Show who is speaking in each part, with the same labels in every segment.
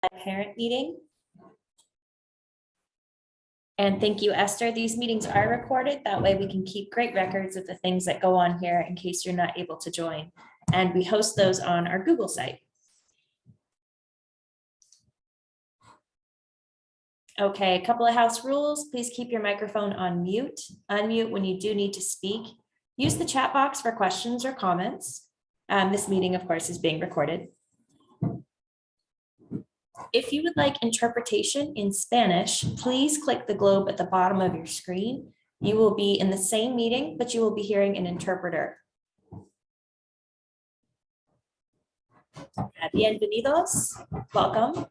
Speaker 1: parent meeting. And thank you, Esther. These meetings are recorded. That way we can keep great records of the things that go on here in case you're not able to join. And we host those on our Google site. Okay, a couple of house rules. Please keep your microphone on mute. Unmute when you do need to speak. Use the chat box for questions or comments. This meeting, of course, is being recorded. If you would like interpretation in Spanish, please click the globe at the bottom of your screen. You will be in the same meeting, but you will be hearing an interpreter. Bienvenidos, welcome.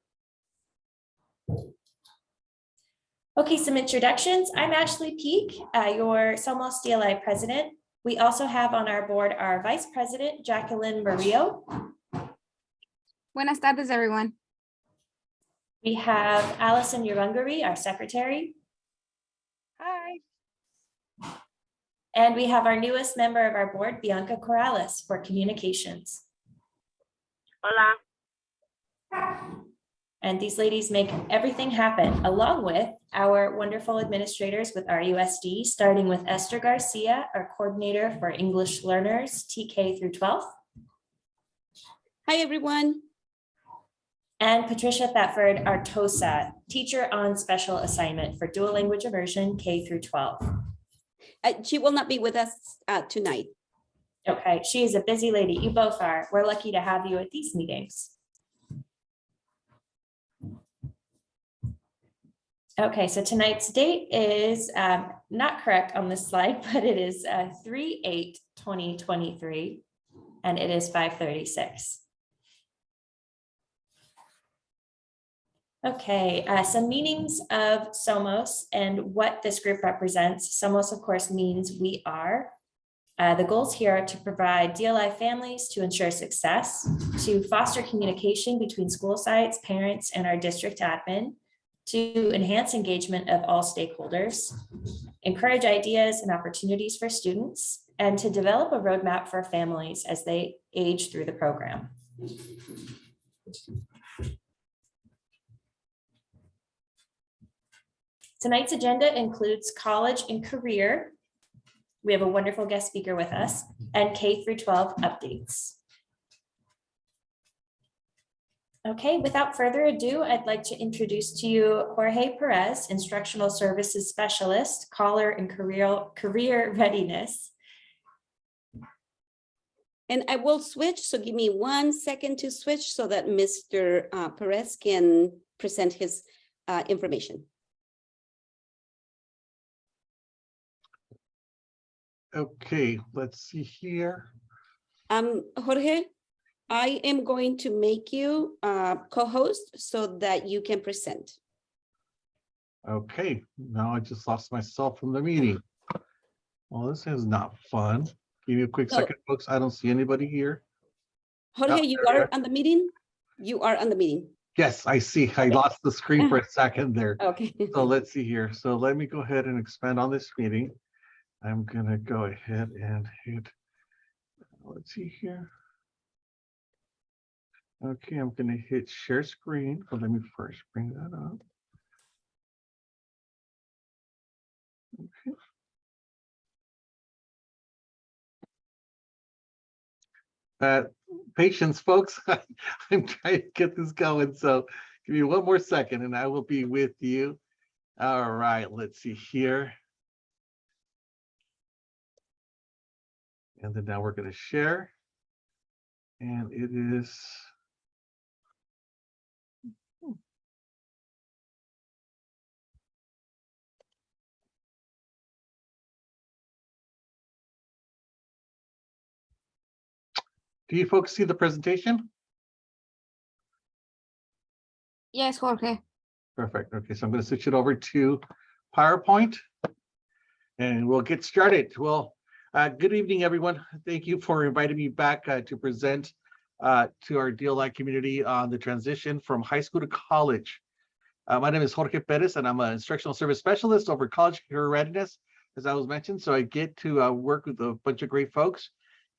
Speaker 1: Okay, some introductions. I'm Ashley Peak, your Somos DLI president. We also have on our board our vice president, Jacqueline Murillo.
Speaker 2: Buenas tardes, everyone.
Speaker 1: We have Allison Urungari, our secretary.
Speaker 2: Hi.
Speaker 1: And we have our newest member of our board, Bianca Corrales, for communications.
Speaker 3: Hola.
Speaker 1: And these ladies make everything happen, along with our wonderful administrators with RUSD, starting with Esther Garcia, our coordinator for English learners, TK through 12.
Speaker 4: Hi, everyone.
Speaker 1: And Patricia Thetford, our TOSA, teacher on special assignment for dual language immersion, K through 12.
Speaker 4: She will not be with us tonight.
Speaker 1: Okay, she is a busy lady. You both are. We're lucky to have you at these meetings. Okay, so tonight's date is not correct on this slide, but it is 3/8/2023, and it is 5:36. Okay, some meanings of Somos and what this group represents. Somos, of course, means we are. The goals here are to provide DLI families to ensure success, to foster communication between school sites, parents, and our district admin, to enhance engagement of all stakeholders, encourage ideas and opportunities for students, and to develop a roadmap for families as they age through the program. Tonight's agenda includes college and career. We have a wonderful guest speaker with us, and K through 12 updates. Okay, without further ado, I'd like to introduce to you Jorge Perez, Instructional Services Specialist, Caller and Career Readiness.
Speaker 4: And I will switch, so give me 1 second to switch so that Mr. Perez can present his information.
Speaker 5: Okay, let's see here.
Speaker 4: Jorge, I am going to make you co-host so that you can present.
Speaker 5: Okay, now I just lost myself from the meeting. Well, this is not fun. Give me a quick second, folks. I don't see anybody here.
Speaker 4: Jorge, you are on the meeting? You are on the meeting.
Speaker 5: Yes, I see. I lost the screen for a second there.
Speaker 4: Okay.
Speaker 5: So let's see here. So let me go ahead and expand on this meeting. I'm gonna go ahead and hit, let's see here. Okay, I'm gonna hit share screen. So let me first bring that up. Okay. Patience, folks. I'm trying to get this going. So give me 1 more second and I will be with you. All right, let's see here. And then now we're going to share. And it is. Do you folks see the presentation?
Speaker 2: Yes, Jorge.
Speaker 5: Perfect. Okay, so I'm going to switch it over to PowerPoint and we'll get started. Well, good evening, everyone. Thank you for inviting me back to present to our DLI community on the transition from high school to college. My name is Jorge Perez, and I'm an instructional service specialist over college career readiness, as I was mentioned. So I get to work with a bunch of great folks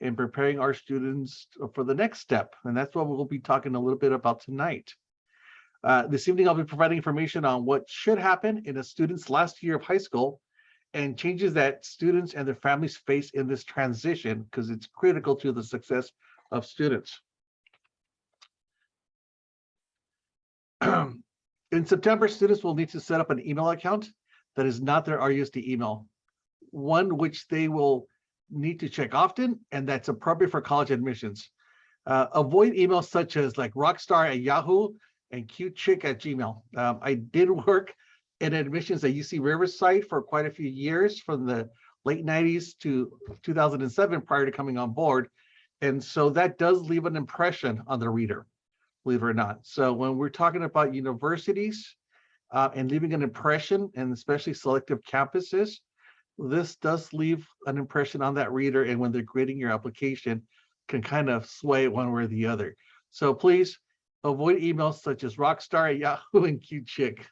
Speaker 5: in preparing our students for the next step. And that's what we'll be talking a little bit about tonight. This evening, I'll be providing information on what should happen in a student's last year of high school and changes that students and their families face in this transition, because it's critical to the success of students. In September, students will need to set up an email account that is not their RUSD email, one which they will need to check often, and that's appropriate for college admissions. Avoid emails such as like rockstar@yahoo and cutechick@gmail. I did work in admissions at UC Riverside for quite a few years, from the late 90s to 2007 prior to coming on board. And so that does leave an impression on the reader, believe it or not. So when we're talking about universities and leaving an impression, and especially selective campuses, this does leave an impression on that reader, and when they're grading your application, can kind of sway one way or the other. So please avoid emails such as rockstar@yahoo and cutechick.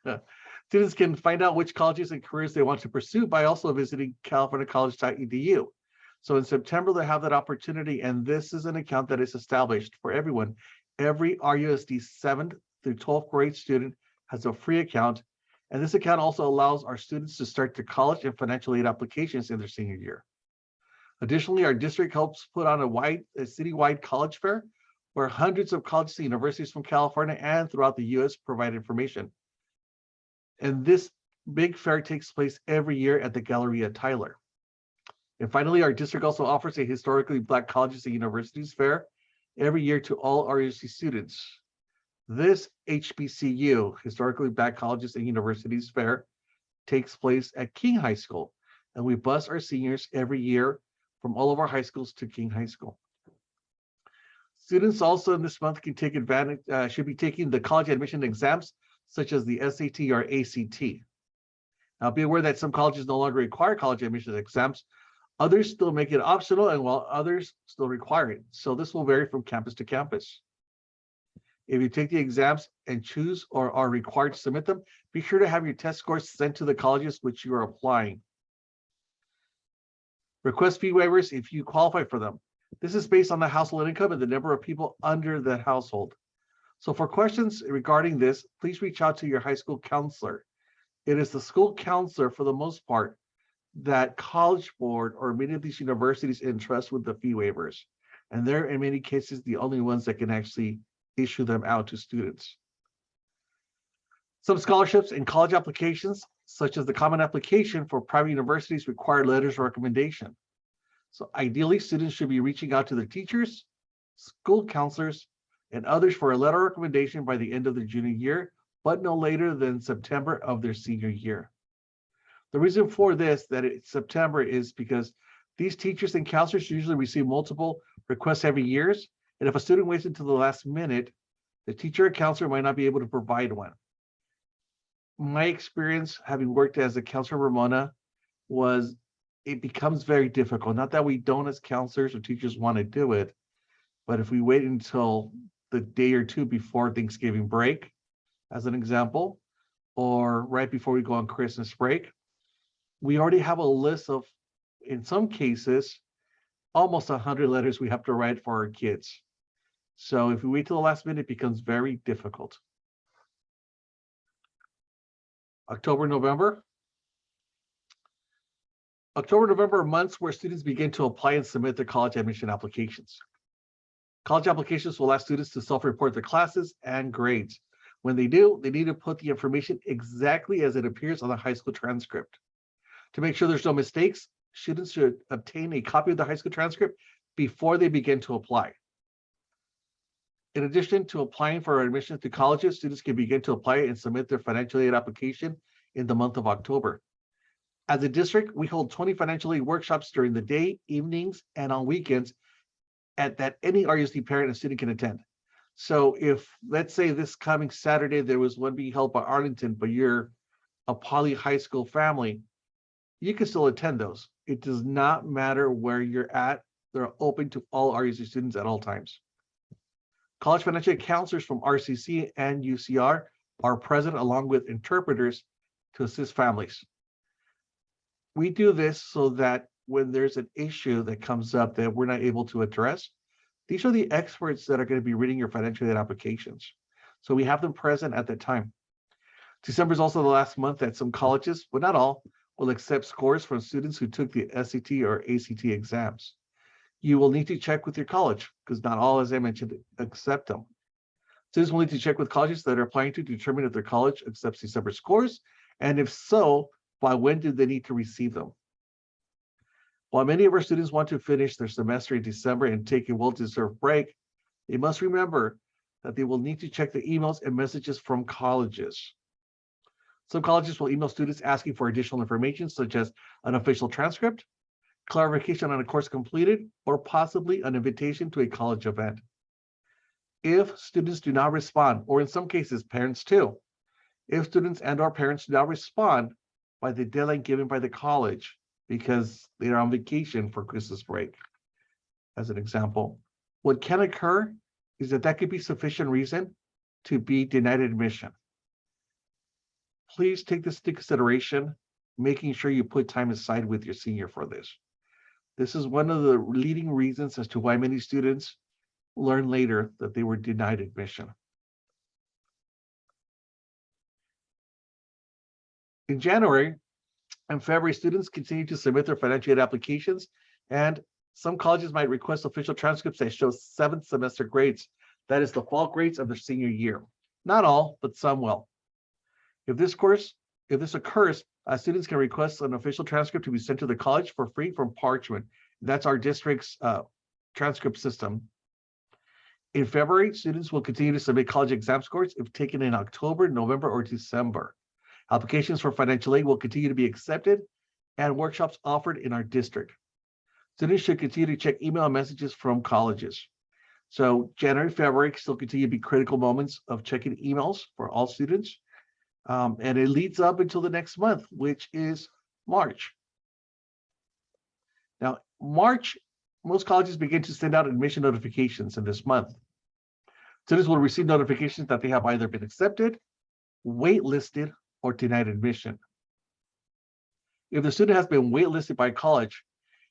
Speaker 5: Students can find out which colleges and careers they want to pursue by also visiting californiacollege.edu. So in September, they have that opportunity, and this is an account that is established for everyone. Every RUSD 7th through 12th grade student has a free account, and this account also allows our students to start their college and financial aid applications in their senior year. Additionally, our district helps put on a citywide college fair where hundreds of colleges and universities from California and throughout the US provide information. And this big fair takes place every year at the Galleria Tyler. And finally, our district also offers a historically Black colleges and universities fair every year to all RUSD students. This HBCU, Historically Black Colleges and Universities Fair, takes place at King High School, and we bus our seniors every year from all of our high schools to King High School. Students also in this month can take advantage, should be taking the college admission exams, such as the SAT or ACT. Now, be aware that some colleges no longer require college admission exams. Others still make it optional, and while others still require it. So this will vary from campus to campus. If you take the exams and choose or are required to submit them, be sure to have your test scores sent to the colleges which you are applying. Request fee waivers if you qualify for them. This is based on the household income and the number of people under that household. So for questions regarding this, please reach out to your high school counselor. It is the school counselor, for the most part, that College Board or many of these universities entrust with the fee waivers. And they're, in many cases, the only ones that can actually issue them out to students. Some scholarships and college applications, such as the common application for private universities, require letters of recommendation. So ideally, students should be reaching out to their teachers, school counselors, and others for a letter of recommendation by the end of their junior year, but no later than September of their senior year. The reason for this, that it's September, is because these teachers and counselors usually receive multiple requests every year. And if a student waits until the last minute, the teacher or counselor might not be able to provide one. My experience, having worked as a counselor in Ramona, was it becomes very difficult. Not that we don't, as counselors or teachers, want to do it, but if we wait until the day or two before Thanksgiving break, as an example, or right before we go on Christmas break, we already have a list of, in some cases, almost 100 letters we have to write for our kids. So if we wait till the last minute, it becomes very difficult. October, November. October, November are months where students begin to apply and submit their college admission applications. College applications will ask students to self-report their classes and grades. When they do, they need to put the information exactly as it appears on the high school transcript. To make sure there's no mistakes, students should obtain a copy of the high school transcript before they begin to apply. In addition to applying for admission to colleges, students can begin to apply and submit their financial aid application in the month of October. As a district, we hold 20 financial aid workshops during the day, evenings, and on weekends that any RUSD parent and student can attend. So if, let's say this coming Saturday, there was one being held by Arlington, but you're a Poly high school family, you can still attend those. It does not matter where you're at. They're open to all RUSD students at all times. College financial aid counselors from RCC and UCR are present along with interpreters to assist families. We do this so that when there's an issue that comes up that we're not able to address, these are the experts that are going to be reading your financial aid applications. So we have them present at that time. December is also the last month that some colleges, but not all, will accept scores from students who took the SAT or ACT exams. You will need to check with your college because not all, as I mentioned, accept them. Students will need to check with colleges that are applying to determine if their college accepts December scores, and if so, by when do they need to receive them? While many of our students want to finish their semester in December and take a well-deserved break, they must remember that they will need to check the emails and messages from colleges. Some colleges will email students asking for additional information, such as an official transcript, clarification on a course completed, or possibly an invitation to a college event. If students do not respond, or in some cases, parents too, if students and or parents do not respond by the deadline given by the college because they are on vacation for Christmas break, as an example, what can occur is that could be sufficient reason to be denied admission. Please take this into consideration, making sure you put time aside with your senior for this. This is one of the leading reasons as to why many students learn later that they were denied admission. In January and February, students continue to submit their financial aid applications, and some colleges might request official transcripts that show 7th semester grades. That is the fall grades of their senior year. Not all, but some will. If this occurs, students can request an official transcript to be sent to the college for free from Parchment. That's our district's transcript system. In February, students will continue to submit college exam scores if taken in October, November, or December. Applications for financial aid will continue to be accepted and workshops offered in our district. Students should continue to check email messages from colleges. So January, February still continue to be critical moments of checking emails for all students. And it leads up until the next month, which is March. Now, March, most colleges begin to send out admission notifications in this month. Students will receive notifications that they have either been accepted, waitlisted, or denied admission. If the student has been waitlisted by college,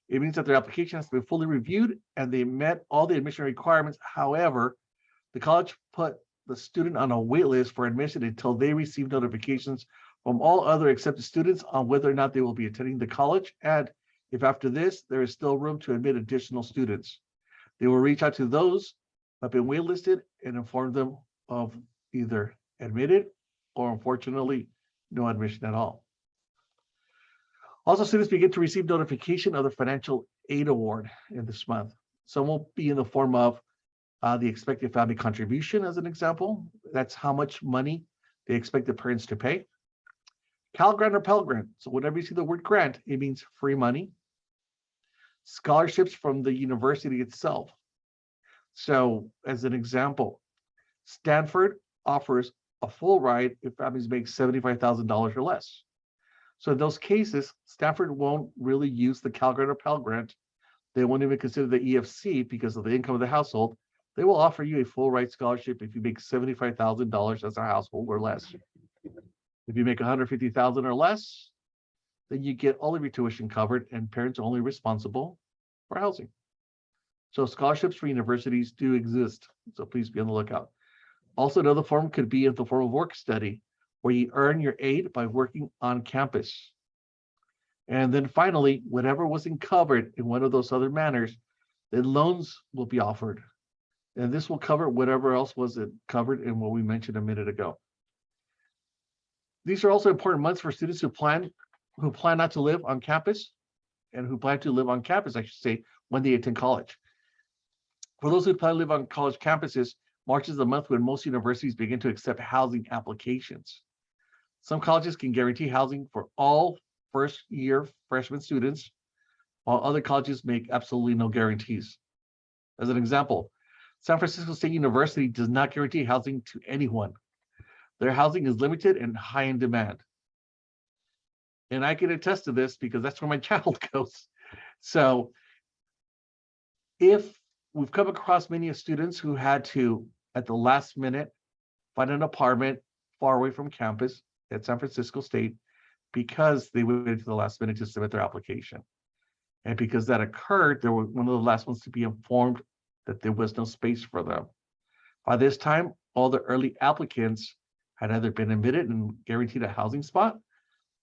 Speaker 5: it means that their application has been fully reviewed and they met all the admission requirements. However, the college put the student on a wait list for admission until they receive notifications from all other accepted students on whether or not they will be attending the college. And if after this, there is still room to admit additional students, they will reach out to those who have been waitlisted and inform them of either admitted or, unfortunately, no admission at all. Also, students begin to receive notification of the financial aid award in this month. Some will be in the form of the expected family contribution, as an example. That's how much money they expect the parents to pay. Cal Grant or Pell Grant. So whenever you see the word grant, it means free money. Scholarships from the university itself. So as an example, Stanford offers a full ride if families make $75,000 or less. So in those cases, Stanford won't really use the Cal Grant or Pell Grant. They won't even consider the EFC because of the income of the household. They will offer you a full ride scholarship if you make $75,000 as a household or less. If you make $150,000 or less, then you get all of your tuition covered and parents are only responsible for housing. So scholarships for universities do exist. So please be on the lookout. Also, another form could be in the form of work study, where you earn your aid by working on campus. And then finally, whatever wasn't covered in one of those other manners, then loans will be offered. And this will cover whatever else wasn't covered in what we mentioned a minute ago. These are also important months for students who plan not to live on campus and who plan to live on campus, I should say, when they attend college. For those who plan to live on college campuses, March is the month when most universities begin to accept housing applications. Some colleges can guarantee housing for all first-year freshman students, while other colleges make absolutely no guarantees. As an example, San Francisco State University does not guarantee housing to anyone. Their housing is limited and high in demand. And I can attest to this because that's where my child goes. So if we've come across many students who had to, at the last minute, find an apartment far away from campus at San Francisco State because they waited to the last minute to submit their application. And because that occurred, they were one of the last ones to be informed that there was no space for them. By this time, all the early applicants had either been admitted and guaranteed a housing spot,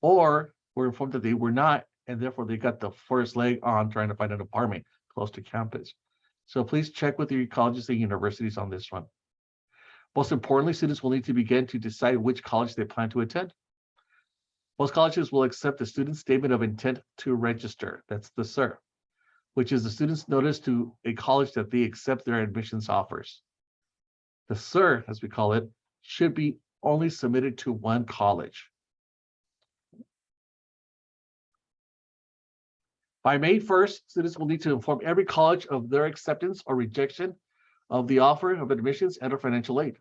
Speaker 5: or were informed that they were not, and therefore they got the first leg on trying to find an apartment close to campus. So please check with your colleges and universities on this one. Most importantly, students will need to begin to decide which college they plan to attend. Most colleges will accept the student's statement of intent to register, that's the SIR, which is the student's notice to a college that they accept their admissions offers. The SIR, as we call it, should be only submitted to one college. By May 1st, students will need to inform every college of their acceptance or rejection of the offer of admissions and/or financial aid.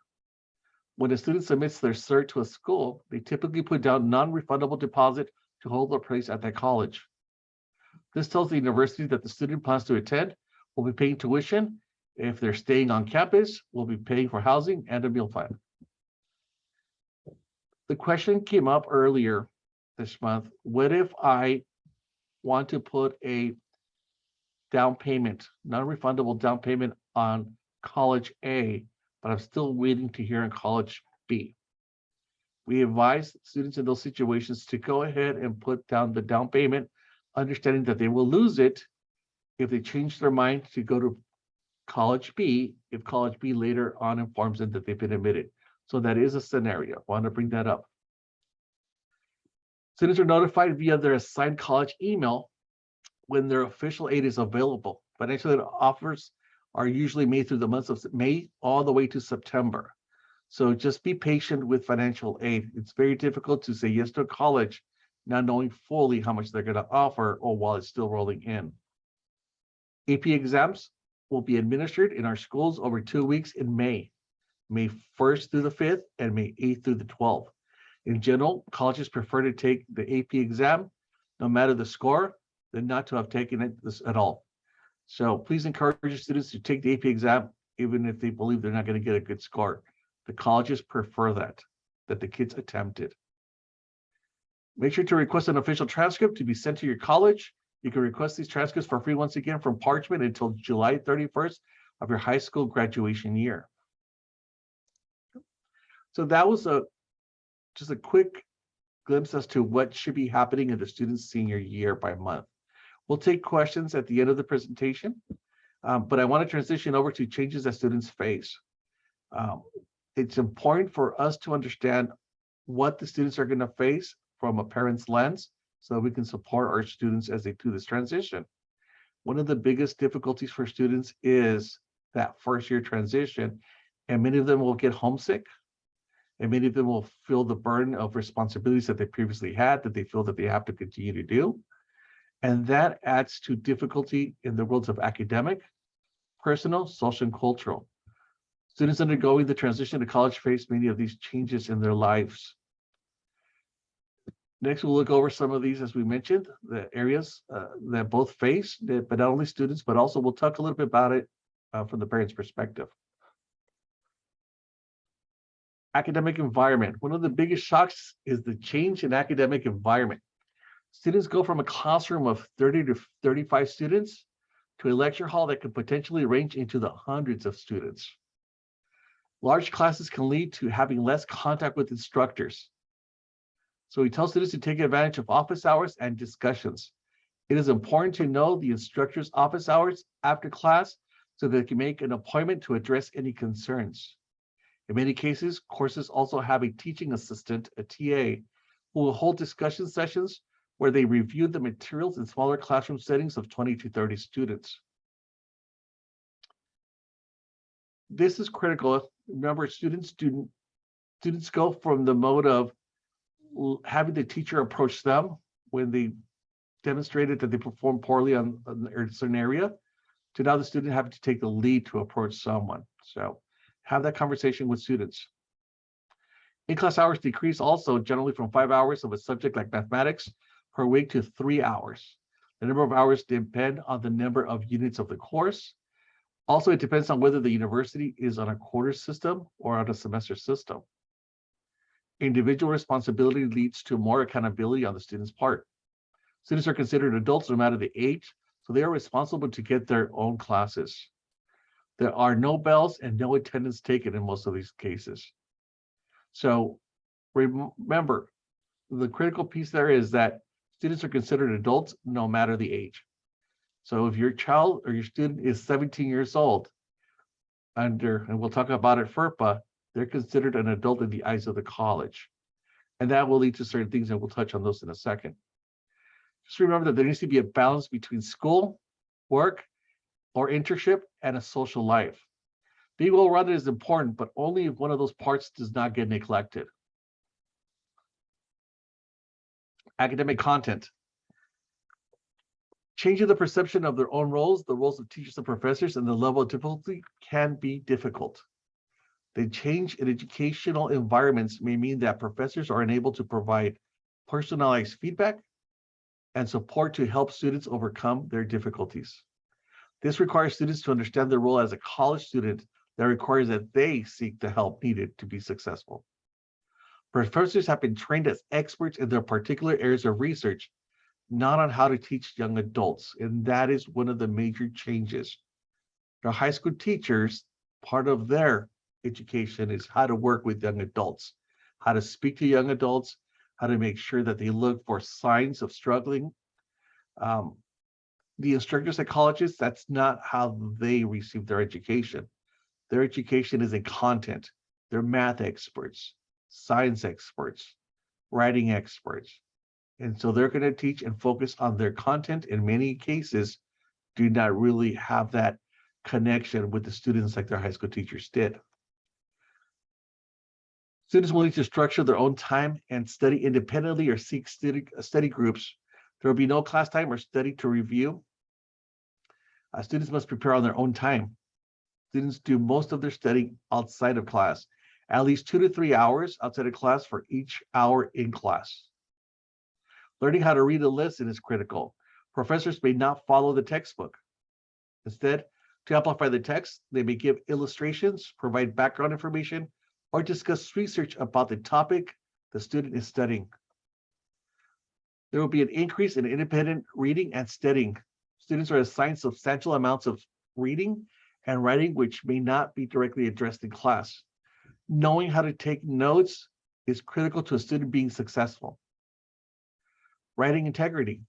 Speaker 5: When a student submits their cert to a school, they typically put down non-refundable deposit to hold their place at that college. This tells the university that the student plans to attend will be paying tuition. If they're staying on campus, will be paying for housing and a meal plan. The question came up earlier this month. What if I want to put a down payment, non-refundable down payment on college A, but I'm still waiting to hear on college B? We advise students in those situations to go ahead and put down the down payment, understanding that they will lose it if they change their mind to go to college B, if college B later on informs them that they've been admitted. So that is a scenario. I want to bring that up. Students are notified via their assigned college email when their official aid is available. Financial aid offers are usually made through the months of May all the way to September. So just be patient with financial aid. It's very difficult to say yes to a college, not knowing fully how much they're going to offer or while it's still rolling in. AP exams will be administered in our schools over 2 weeks in May 1st through the 5th and May 8th through the 12th. In general, colleges prefer to take the AP exam, no matter the score, than not to have taken it at all. So please encourage your students to take the AP exam, even if they believe they're not going to get a good score. The colleges prefer that the kids attempt it. Make sure to request an official transcript to be sent to your college. You can request these transcripts for free once again from Parchment until July 31st of your high school graduation year. So that was just a quick glimpse as to what should be happening in the student's senior year by month. We'll take questions at the end of the presentation, but I want to transition over to changes that students face. It's important for us to understand what the students are going to face from a parent's lens so that we can support our students as they do this transition. One of the biggest difficulties for students is that first year transition, and many of them will get homesick, and many of them will feel the burden of responsibilities that they previously had that they feel that they have to continue to do. And that adds to difficulty in the worlds of academic, personal, social, and cultural. Students undergoing the transition to college face many of these changes in their lives. Next, we'll look over some of these, as we mentioned, the areas that both face, but not only students, but also we'll talk a little bit about it from the parents' perspective. Academic environment. One of the biggest shocks is the change in academic environment. Students go from a classroom of 30 to 35 students to a lecture hall that could potentially range into the hundreds of students. Large classes can lead to having less contact with instructors. So we tell students to take advantage of office hours and discussions. It is important to know the instructor's office hours after class so that they can make an appointment to address any concerns. In many cases, courses also have a teaching assistant, a TA, who will hold discussion sessions where they review the materials in smaller classroom settings of 20 to 30 students. This is critical. Remember, students go from the mode of having the teacher approach them when they demonstrated that they performed poorly on a certain area, to now the student having to take the lead to approach someone. So have that conversation with students. In-class hours decrease also generally from 5 hours of a subject like mathematics per week to 3 hours. The number of hours depend on the number of units of the course. Also, it depends on whether the university is on a quarter system or on a semester system. Individual responsibility leads to more accountability on the student's part. Students are considered adults no matter the age, so they are responsible to get their own classes. There are no bells and no attendance taken in most of these cases. So remember, the critical piece there is that students are considered adults no matter the age. So if your child or your student is 17 years old, and we'll talk about it FERPA, they're considered an adult in the eyes of the college. And that will lead to certain things, and we'll touch on those in a second. Just remember that there needs to be a balance between school, work, or internship, and a social life. Being well-rounded is important, but only if one of those parts does not get neglected. Academic content. Changing the perception of their own roles, the roles of teachers and professors, and the level of difficulty can be difficult. The change in educational environments may mean that professors are unable to provide personalized feedback and support to help students overcome their difficulties. This requires students to understand their role as a college student that requires that they seek the help needed to be successful. Professors have been trained as experts in their particular areas of research, not on how to teach young adults, and that is one of the major changes. The high school teachers, part of their education is how to work with young adults, how to speak to young adults, how to make sure that they look for signs of struggling. The instructor psychologists, that's not how they receive their education. Their education is in content. They're math experts, science experts, writing experts. And so they're going to teach and focus on their content. In many cases, do not really have that connection with the students like their high school teachers did. Students will need to structure their own time and study independently or seek study groups. There will be no class time or study to review. Students must prepare on their own time. Students do most of their studying outside of class, at least 2 to 3 hours outside of class for each hour in class. Learning how to read a lesson is critical. Professors may not follow the textbook. Instead, to amplify the text, they may give illustrations, provide background information, or discuss research about the topic the student is studying. There will be an increase in independent reading and studying. Students are assigned substantial amounts of reading and writing, which may not be directly addressed in class. Knowing how to take notes is critical to a student being successful. Writing integrity.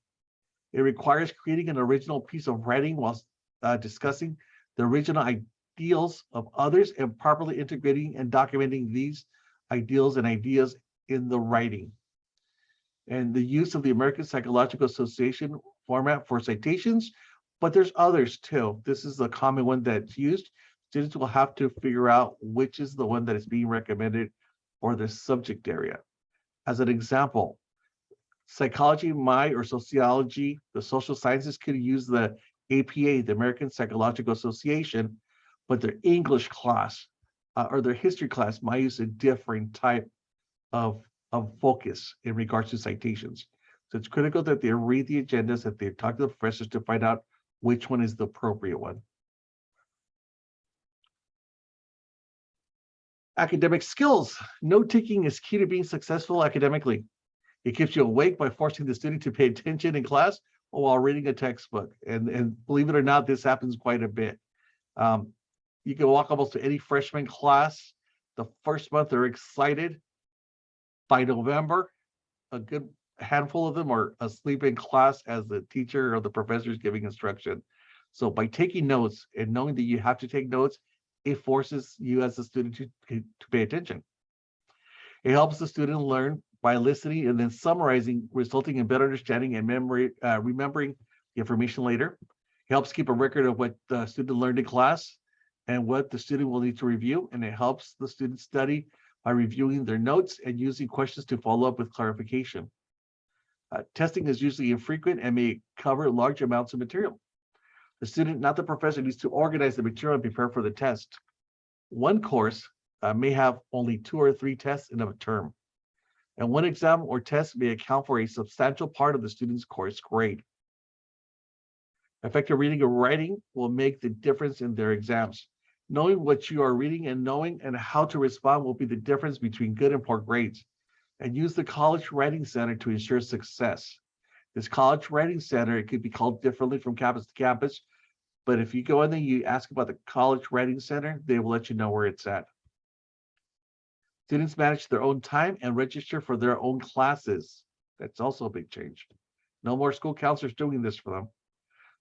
Speaker 5: It requires creating an original piece of writing while discussing the original ideals of others and properly integrating and documenting these ideals and ideas in the writing. And the use of the American Psychological Association format for citations, but there's others too. This is the common one that's used. Students will have to figure out which is the one that is being recommended for their subject area. As an example, psychology, or sociology, the social sciences could use the APA, the American Psychological Association, but their English class or their history class might use a different type of focus in regards to citations. So it's critical that they read the agendas, that they talk to the professors to find out which one is the appropriate one. Academic skills. Note taking is key to being successful academically. It keeps you awake by forcing the student to pay attention in class while reading a textbook. And believe it or not, this happens quite a bit. You can walk almost to any freshman class. The first month they're excited. By November, a good handful of them are asleep in class as the teacher or the professor is giving instruction. So by taking notes and knowing that you have to take notes, it forces you as a student to pay attention. It helps the student learn by listening and then summarizing, resulting in better understanding and remembering the information later. It helps keep a record of what the student learned in class and what the student will need to review, and it helps the student study by reviewing their notes and using questions to follow up with clarification. Testing is usually infrequent and may cover large amounts of material. The student, not the professor, needs to organize the material and prepare for the test. One course may have only 2 or 3 tests in a term, and one exam or test may account for a substantial part of the student's course grade. Effective reading and writing will make the difference in their exams. Knowing what you are reading and knowing and how to respond will be the difference between good and poor grades. And use the College Writing Center to ensure success. This College Writing Center, it could be called differently from campus to campus, But if you go in there, you ask about the College Writing Center, they will let you know where it's at. Students manage their own time and register for their own classes. That's also a big change. No more school counselors doing this for them.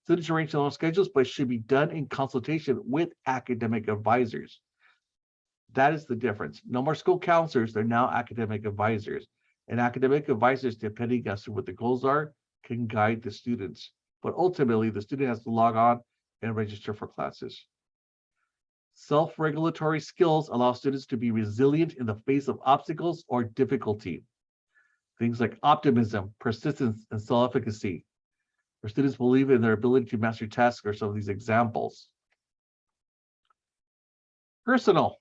Speaker 5: Students arrange their own schedules, but it should be done in consultation with academic advisors. That is the difference. No more school counselors, they're now academic advisors. And academic advisors, depending as to what the goals are, can guide the students. But ultimately, the student has to log on and register for classes. Self-regulatory skills allow students to be resilient in the face of obstacles or difficulty. Things like optimism, persistence, and self-efficacy, where students believe in their ability to master tasks, are some of these examples. Personal.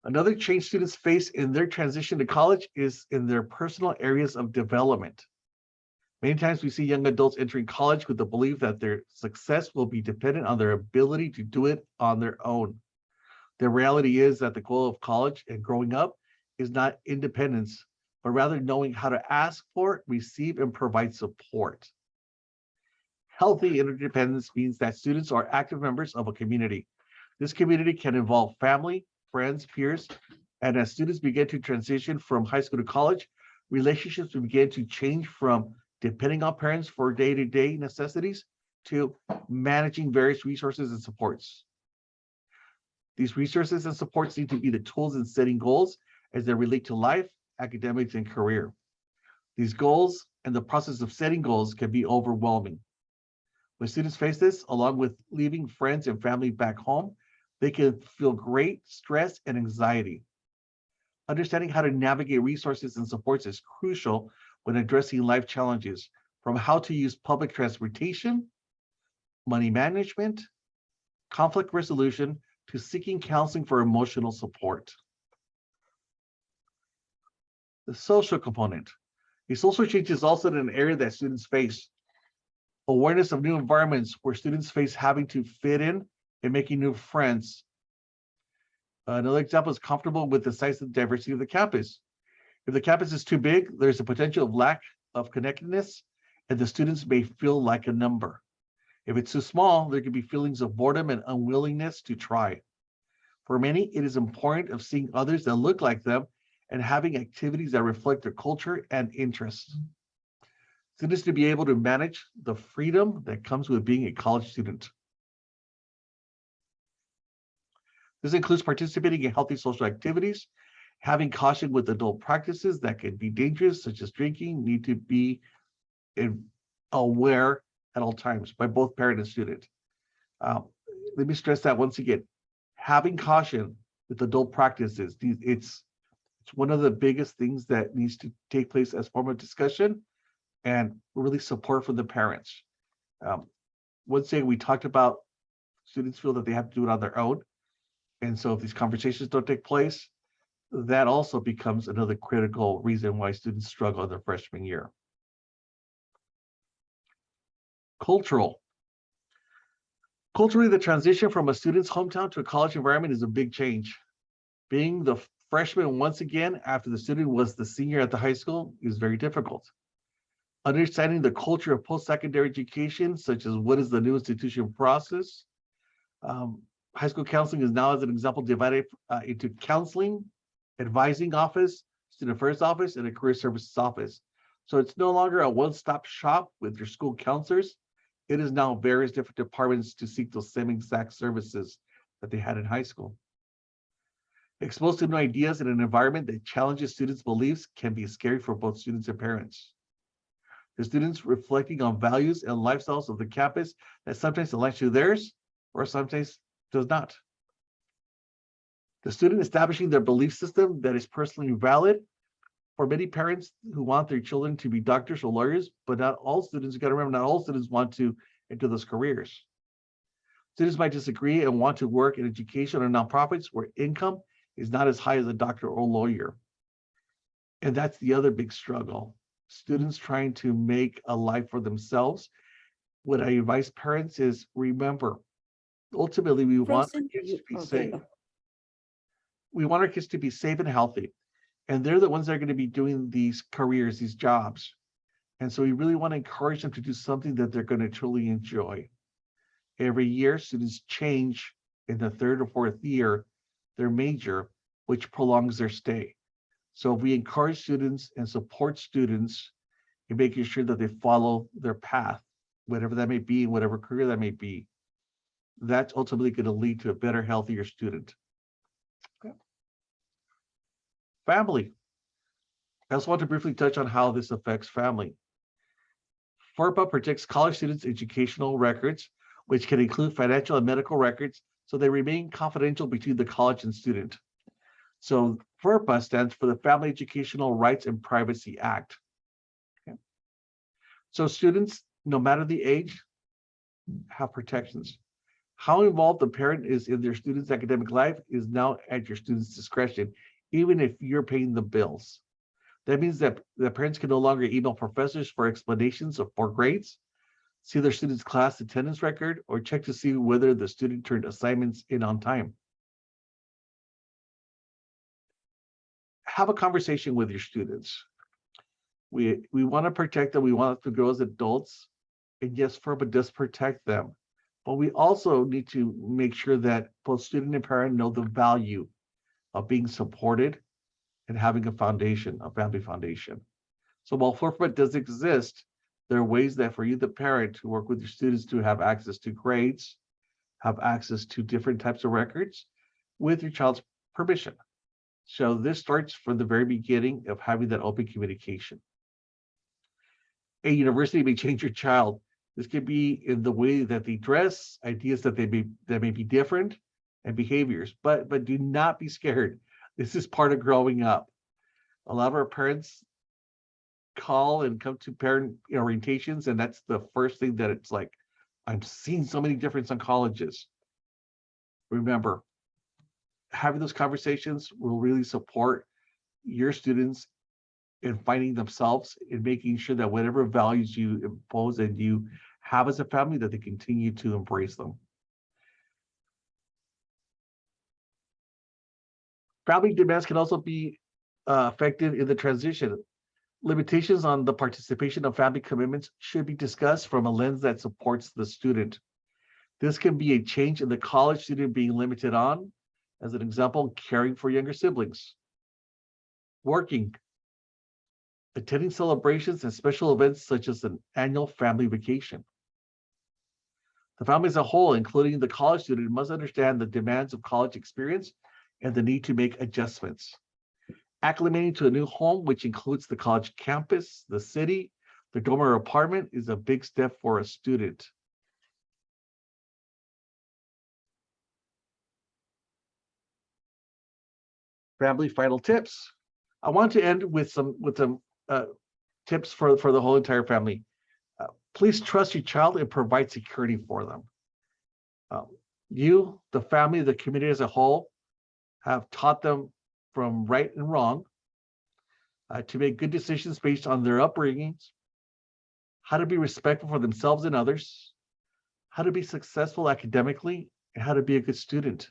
Speaker 5: Another change students face in their transition to college is in their personal areas of development. Many times we see young adults entering college with the belief that their success will be dependent on their ability to do it on their own. The reality is that the goal of college and growing up is not independence, but rather knowing how to ask for, receive, and provide support. Healthy interdependence means that students are active members of a community. This community can involve family, friends, peers, and as students begin to transition from high school to college, relationships will begin to change from depending on parents for day-to-day necessities to managing various resources and supports. These resources and supports need to be the tools in setting goals as they relate to life, academics, and career. These goals and the process of setting goals can be overwhelming. When students face this, along with leaving friends and family back home, they can feel great stress and anxiety. Understanding how to navigate resources and supports is crucial when addressing life challenges, from how to use public transportation, money management, conflict resolution, to seeking counseling for emotional support. The social component. The social change is also an area that students face. Awareness of new environments where students face having to fit in and making new friends. Another example is comfortable with the size and diversity of the campus. If the campus is too big, there's a potential of lack of connectedness, and the students may feel like a number. If it's too small, there could be feelings of boredom and unwillingness to try. For many, it is important of seeing others that look like them and having activities that reflect their culture and interests. Students to be able to manage the freedom that comes with being a college student. This includes participating in healthy social activities, having caution with adult practices that can be dangerous, such as drinking, need to be aware at all times by both parent and student. Let me stress that once again, having caution with adult practices, it's one of the biggest things that needs to take place as form of discussion and really support from the parents. Once again, we talked about students feel that they have to do it on their own. And so if these conversations don't take place, that also becomes another critical reason why students struggle in their freshman year. Culturally, the transition from a student's hometown to a college environment is a big change. Being the freshman once again after the student was the senior at the high school is very difficult. Understanding the culture of post-secondary education, such as what is the new institution process. High school counseling is now, as an example, divided into counseling, advising office, student affairs office, and a career services office. So it's no longer a one-stop shop with your school counselors. It is now various different departments to seek those same exact services that they had in high school. Exposed to new ideas in an environment that challenges students' beliefs can be scary for both students and parents. The students reflecting on values and lifestyles of the campus that sometimes aligns to theirs or sometimes does not. The student establishing their belief system that is personally valid. For many parents who want their children to be doctors or lawyers, but not all students, you got to remember, not all students want to enter those careers. Students might disagree and want to work in education or nonprofits where income is not as high as a doctor or lawyer. And that's the other big struggle. Students trying to make a life for themselves. What I advise parents is, remember, ultimately we want our kids to be safe. We want our kids to be safe and healthy. And they're the ones that are going to be doing these careers, these jobs. And so we really want to encourage them to do something that they're going to truly enjoy. Every year, students change in the third or fourth year their major, which prolongs their stay. So we encourage students and support students in making sure that they follow their path, whatever that may be, whatever career that may be. That's ultimately going to lead to a better, healthier student. Okay. Family. I also want to briefly touch on how this affects family. FERPA protects college students' educational records, which can include financial and medical records, so they remain confidential between the college and student. So FERPA stands for the Family Educational Rights and Privacy Act. Okay. So students, no matter the age, have protections. How involved the parent is in their student's academic life is now at your student's discretion, even if you're paying the bills. That means that the parents can no longer email professors for explanations for grades, see their student's class attendance record, or check to see whether the student turned assignments in on time. Have a conversation with your students. We want to protect them. We want them to grow as adults. And yes, FERPA does protect them. But we also need to make sure that both student and parent know the value of being supported and having a foundation, a family foundation. So while FERPA does exist, there are ways that for you, the parent, to work with your students to have access to grades, have access to different types of records with your child's permission. So this starts from the very beginning of having that open communication. A university may change your child. This could be in the way that they dress, ideas that may be different, and behaviors. But do not be scared. This is part of growing up. A lot of our parents call and come to parent orientations, and that's the first thing that it's like, I'm seeing so many difference in colleges. Remember, having those conversations will really support your students in finding themselves and making sure that whatever values you impose and you have as a family, that they continue to embrace them. Family demands can also be effective in the transition. Limitations on the participation of family commitments should be discussed from a lens that supports the student. This can be a change in the college student being limited on, as an example, caring for younger siblings, working, attending celebrations and special events such as an annual family vacation. The family as a whole, including the college student, must understand the demands of college experience and the need to make adjustments. Acclimating to a new home, which includes the college campus, the city, the dorm or apartment, is a big step for a student. Family final tips. I want to end with some tips for the whole entire family. Please trust your child and provide security for them. You, the family, the community as a whole, have taught them from right and wrong, to make good decisions based on their upbringings, how to be respectful for themselves and others, how to be successful academically, and how to be a good student.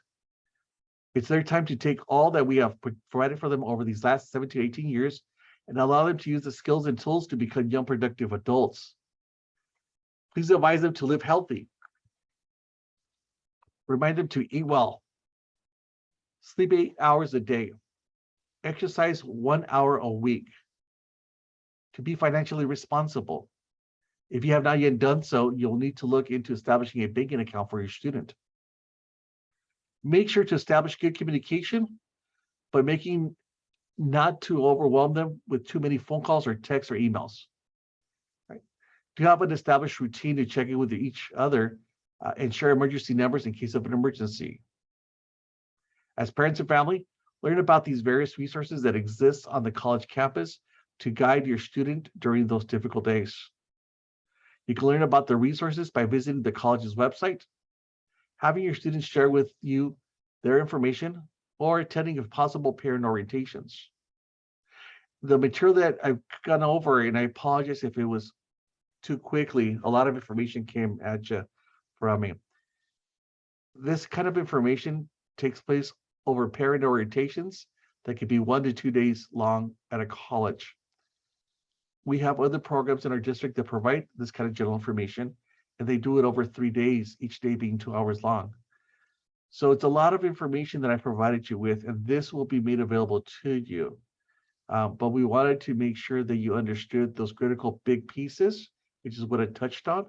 Speaker 5: It's their time to take all that we have provided for them over these last 17 to 18 years and allow them to use the skills and tools to become young, productive adults. Please advise them to live healthy. Remind them to eat well, sleep 8 hours a day, exercise 1 hour a week, to be financially responsible. If you have not yet done so, you'll need to look into establishing a banking account for your student. Make sure to establish good communication, but making not to overwhelm them with too many phone calls or texts or emails. Right? Do have an established routine to check in with each other and share emergency numbers in case of an emergency. As parents and family, learn about these various resources that exist on the college campus to guide your student during those difficult days. You can learn about the resources by visiting the college's website, having your students share with you their information, or attending if possible parent orientations. The material that I've gone over, and I apologize if it was too quickly, a lot of information came at you from me. This kind of information takes place over parent orientations that could be 1 to 2 days long at a college. We have other programs in our district that provide this kind of general information, and they do it over 3 days, each day being 2 hours long. So it's a lot of information that I provided you with, and this will be made available to you. But we wanted to make sure that you understood those critical big pieces, which is what I touched on,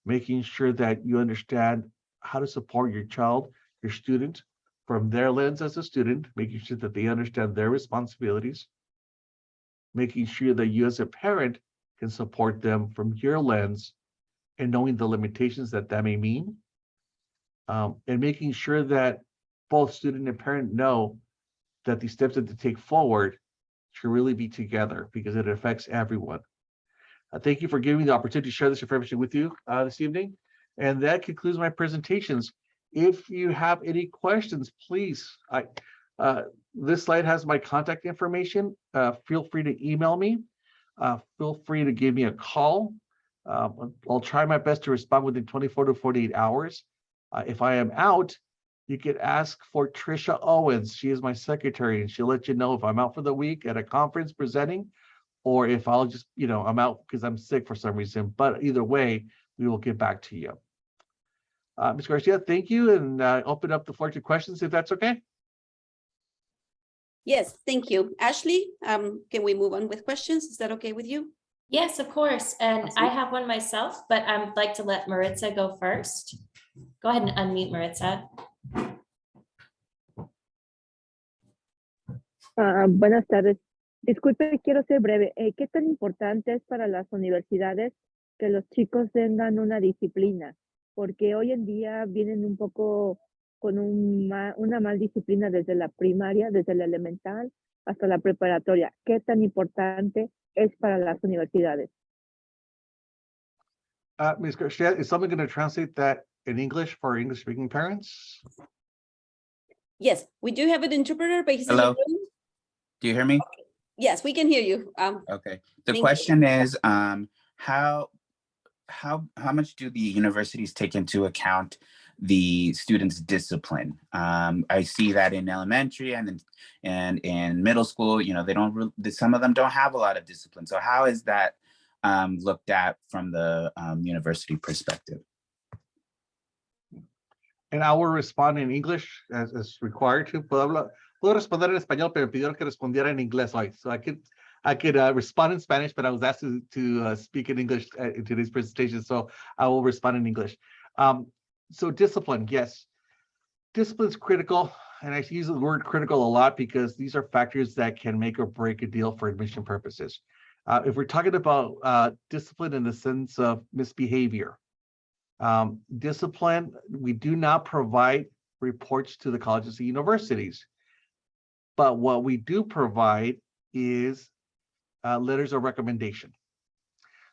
Speaker 5: making sure that you understand how to support your child, your student, from their lens as a student, making sure that they understand their responsibilities, making sure that you as a parent can support them from your lens and knowing the limitations that that may mean, and making sure that both student and parent know that the steps that they take forward should really be together because it affects everyone. Thank you for giving me the opportunity to share this information with you this evening. And that concludes my presentations. If you have any questions, please, this slide has my contact information. Feel free to email me. Feel free to give me a call. I'll try my best to respond within 24 to 48 hours. If I am out, you could ask for Trisha Owens. She is my secretary, and she'll let you know if I'm out for the week at a conference presenting, or if I'll just, I'm out because I'm sick for some reason. But either way, we will get back to you. Ms. Garcia, thank you, and open up the floor to questions if that's okay.
Speaker 4: Yes, thank you. Ashley, can we move on with questions? Is that okay with you?
Speaker 1: Yes, of course. And
Speaker 4: Awesome.
Speaker 1: I have one myself, but I'd like to let Maritza go first. Go ahead and unmute Maritza.
Speaker 3: Buenas tardes. Disculpe, quiero ser breve. ¿Qué tan importante es para las universidades que los chicos tengan una disciplina? Porque hoy en día vienen un poco con una mal disciplina desde la primaria, desde la elemental hasta la preparatoria. ¿Qué tan importante es para las universidades?
Speaker 5: Ms. Garcia, is someone going to translate that in English for English-speaking parents?
Speaker 4: Yes, we do have an interpreter, but he's in the
Speaker 6: Hello.
Speaker 4: room.
Speaker 6: Do you hear me?
Speaker 4: Yes, we can hear you.
Speaker 6: Okay. The
Speaker 4: Thank you.
Speaker 6: question is, how much do the universities take into account the students' discipline? I see that in elementary and in middle school, they don't. Some of them don't have a lot of discipline. So how is that looked at from the university perspective?
Speaker 5: And I will respond in English as required to. Puedo responder en español, pero me pidieron que respondiera en inglés hoy. So I could respond in Spanish, but I was asked to speak in English in today's presentation. So I will respond in English. So discipline, yes. Discipline is critical. And I use the word critical a lot because these are factors that can make or break a deal for admission purposes. If we're talking about discipline in the sense of misbehavior, discipline, we do not provide reports to the colleges and universities. But what we do provide is letters of recommendation.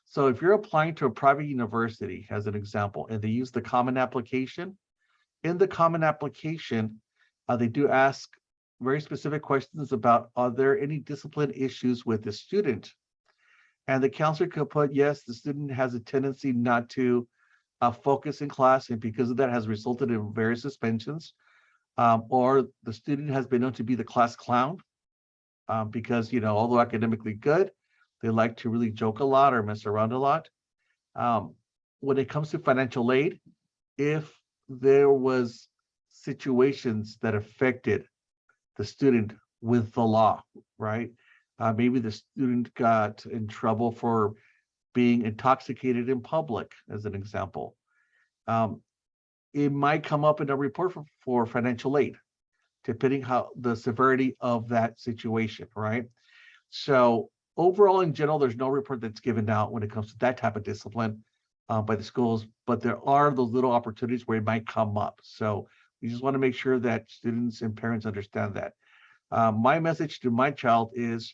Speaker 5: So if you're applying to a private university, as an example, and they use the common application, in the common application, they do ask very specific questions about, are there any discipline issues with the student? And the counselor could put, yes, the student has a tendency not to focus in class, and because of that has resulted in various suspensions. Or the student has been known to be the class clown because, although academically good, they like to really joke a lot or mess around a lot. When it comes to financial aid, if there was situations that affected the student with the law, right? Maybe the student got in trouble for being intoxicated in public, as an example. It might come up in a report for financial aid, depending how the severity of that situation, right? So overall, in general, there's no report that's given out when it comes to that type of discipline by the schools, but there are those little opportunities where it might come up. So we just want to make sure that students and parents understand that. My message to my child is,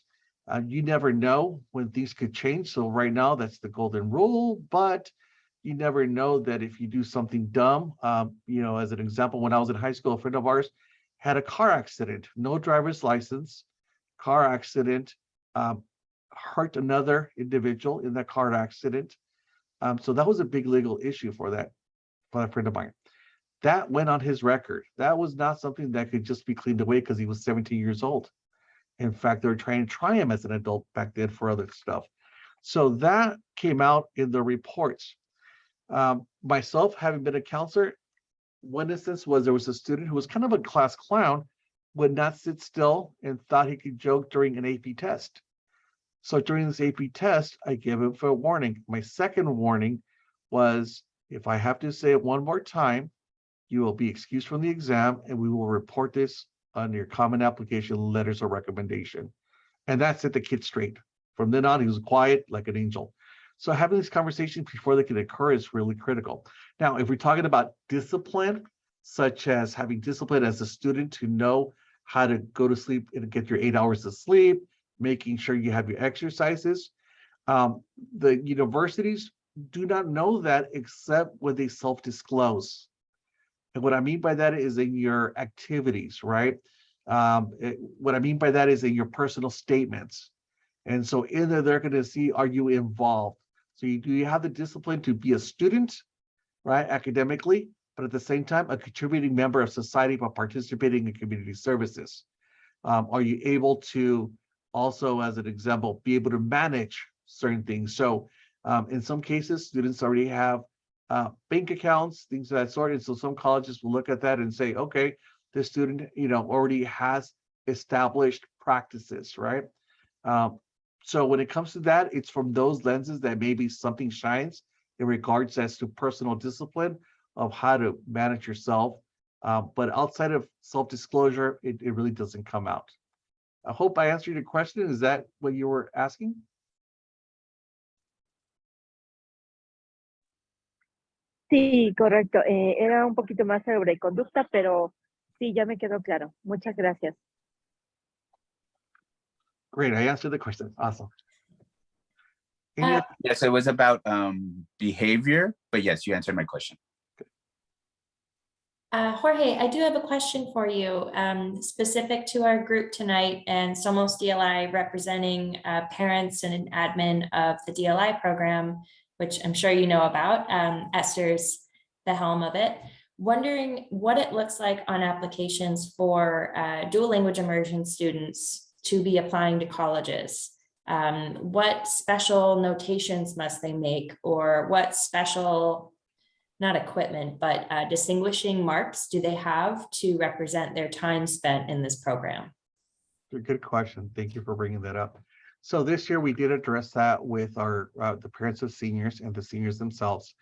Speaker 5: you never know when things could change. So right now, that's the golden rule, but you never know that if you do something dumb, as an example, when I was in high school, a friend of ours had a car accident, no driver's license, car accident, hurt another individual in that car accident. So that was a big legal issue for that friend of mine. That went on his record. That was not something that could just be cleaned away because he was 17 years old. In fact, they were trying to try him as an adult back then for other stuff. So that came out in the reports. Myself, having been a counselor, one instance was there was a student who was kind of a class clown, would not sit still and thought he could joke during an AP test. So during this AP test, I gave him a warning. My second warning was, if I have to say it one more time, you will be excused from the exam and we will report this on your common application letters of recommendation. And that set the kid straight. From then on, he was quiet like an angel. So having these conversations before they can occur is really critical. Now, if we're talking about discipline, such as having discipline as a student to know how to go to sleep and get your 8 hours of sleep, making sure you have your exercises. The universities do not know that except when they self-disclose. And what I mean by that is in your activities, right? What I mean by that is in your personal statements. And so in there, they're going to see, are you involved? So do you have the discipline to be a student, right, academically, but at the same time, a contributing member of society by participating in community services? Are you able to also, as an example, be able to manage certain things? So in some cases, students already have bank accounts, things of that sort. And so some colleges will look at that and say, okay, this student, already has established practices, right? So when it comes to that, it's from those lenses that maybe something shines in regards as to personal discipline of how to manage yourself. But outside of self-disclosure, it really doesn't come out. I hope I answered your question. Is that what you were asking?
Speaker 3: Sí, correcto. Era un poquito más sobre conducta, pero sí, ya me quedó claro. Muchas gracias.
Speaker 5: Great, I answered the question. Awesome. Any other-
Speaker 6: Yes, it was about behavior, but yes, you answered my question.
Speaker 1: Jorge, I do have a question for you, specific to our group tonight and Somos DLI representing parents and an admin of the DLI program, which I'm sure you know about. Esther's the helm of it. Wondering what it looks like on applications for dual language immersion students to be applying to colleges. What special notations must they make, or what special, not equipment, but distinguishing marks do they have to represent their time spent in this program?
Speaker 5: Good question. Thank you for bringing that up. So this year we did address that with our the parents of seniors and the seniors themselves.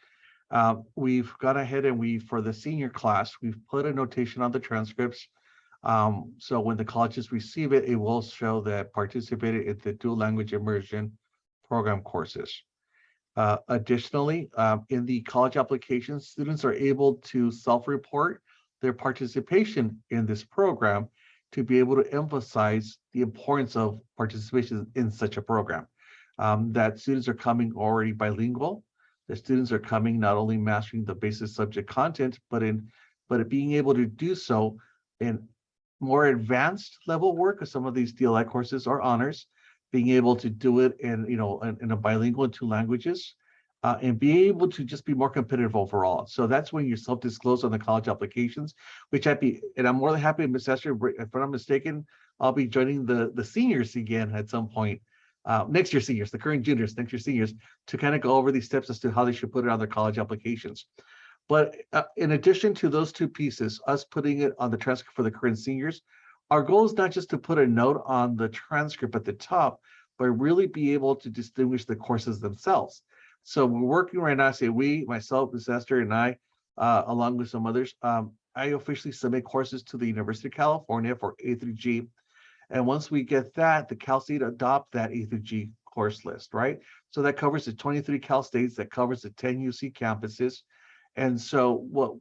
Speaker 5: We've gone ahead and for the senior class, we've put a notation on the transcripts. So when the colleges receive it, it will show that participated in the dual language immersion program courses. Additionally, in the college applications, students are able to self-report their participation in this program to be able to emphasize the importance of participation in such a program. That students are coming already bilingual. The students are coming not only mastering the basic subject content, but being able to do so in more advanced level work, because some of these DLI courses are honors, being able to do it in a bilingual in 2 languages, and be able to just be more competitive overall. So that's when you self-disclose on the college applications, and I'm more than happy, Ms. Esther, if I'm not mistaken, I'll be joining the seniors again at some point. Next year seniors, the current juniors, next year seniors, to kind of go over these steps as to how they should put it on their college applications. But in addition to those 2 pieces, us putting it on the transcript for the current seniors, our goal is not just to put a note on the transcript at the top, but really be able to distinguish the courses themselves. So we're working right now, I say we, myself, Ms. Esther, and I, along with some others, I officially submit courses to the University of California for A through G. And once we get that, the Cal State adopt that A through G course list, right? So that covers the 23 Cal States, that covers the 10 UC campuses. And so what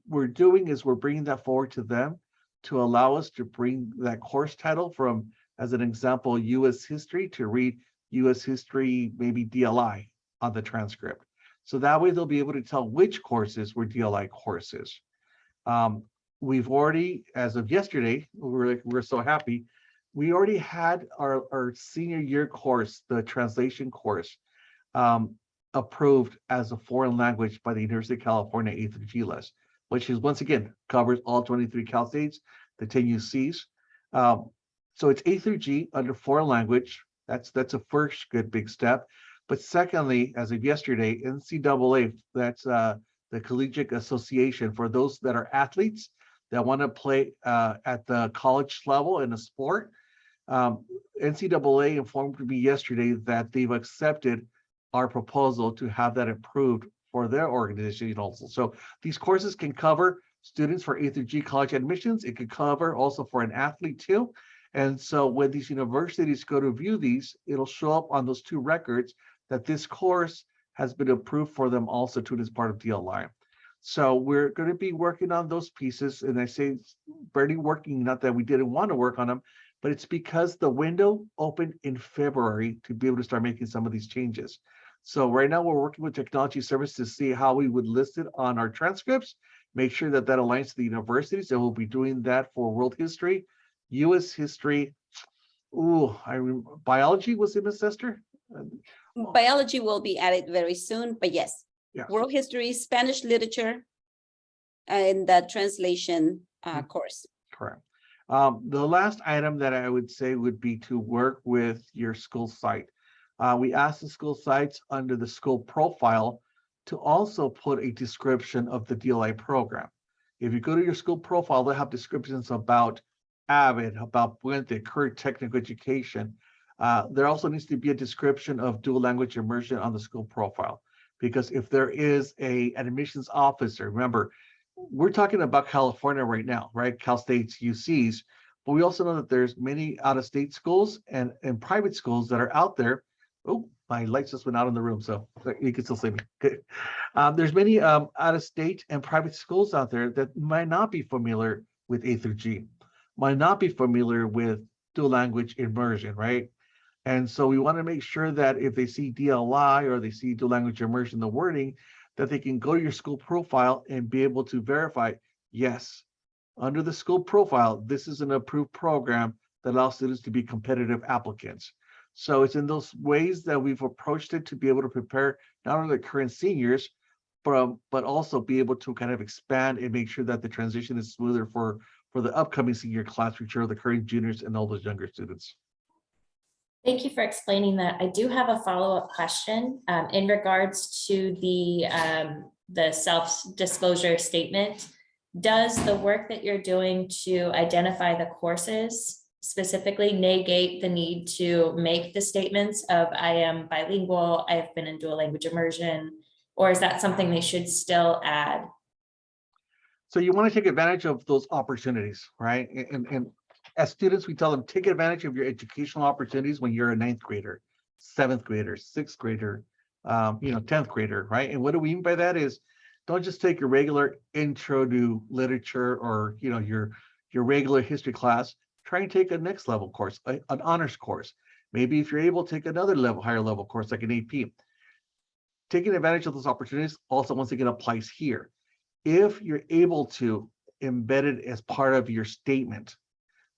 Speaker 5: we're doing is we're bringing that forward to them to allow us to bring that course title from, as an example, US history, to read US history, maybe DLI on the transcript. So that way they'll be able to tell which courses were DLI courses. We've already, as of yesterday, we're so happy, we already had our senior year course, the translation course, approved as a foreign language by the University of California A through G list, which is, once again, covers all 23 Cal States, the 10 UCs. So it's A through G under foreign language. That's a first good big step. But secondly, as of yesterday, NCAA, that's the Collegiate Association for those that are athletes that want to play at the college level in a sport. NCAA informed me yesterday that they've accepted our proposal to have that approved for their organization also. So these courses can cover students for A through G college admissions. It could cover also for an athlete too. And so when these universities go to view these, it'll show up on those two records that this course has been approved for them also too as part of DLI. So we're going to be working on those pieces. And I say barely working, not that we didn't want to work on them, but it's because the window opened in February to be able to start making some of these changes. So right now we're working with technology service to see how we would list it on our transcripts, make sure that that aligns to the universities, and we'll be doing that for world history, US history. Biology was in Miss Esther?
Speaker 4: Biology will be added very soon, but yes,
Speaker 5: Yes.
Speaker 4: world history, Spanish literature, and the translation course.
Speaker 5: Correct. The last item that I would say would be to work with your school site. We asked the school sites under the school profile to also put a description of the DLI program. If you go to your school profile, they'll have descriptions about AVID, about Puente, current technical education. There also needs to be a description of dual language immersion on the school profile, because if there is an admissions officer, remember, we're talking about California right now, right? Cal State's UCs, but we also know that there's many out-of-state schools and private schools that are out there. Oh, my lights just went out in the room, so you can still see me. Okay. There's many out-of-state and private schools out there that might not be familiar with A through G, might not be familiar with dual language immersion, right? And so we want to make sure that if they see DLI or they see dual language immersion, the wording, that they can go to your school profile and be able to verify, yes, under the school profile, this is an approved program that allows students to be competitive applicants. So it's in those ways that we've approached it to be able to prepare not only the current seniors, but also be able to kind of expand and make sure that the transition is smoother for the upcoming senior class, which are the current juniors and all those younger students.
Speaker 1: Thank you for explaining that. I do have a follow-up question in regards to the self-disclosure statement. Does the work that you're doing to identify the courses specifically negate the need to make the statements of I am bilingual, I have been in dual language immersion, or is that something they should still add?
Speaker 5: So you want to take advantage of those opportunities, right? And as students, we tell them, take advantage of your educational opportunities when you're a 9th grader, 7th grader, 6th grader, 10th grader, right? And what do we mean by that is, don't just take your regular intro to literature or, your regular history class. Try and take a next level course, an honors course. Maybe if you're able to take another higher level course, like an AP. Taking advantage of those opportunities also, once again, applies here. If you're able to embed it as part of your statement,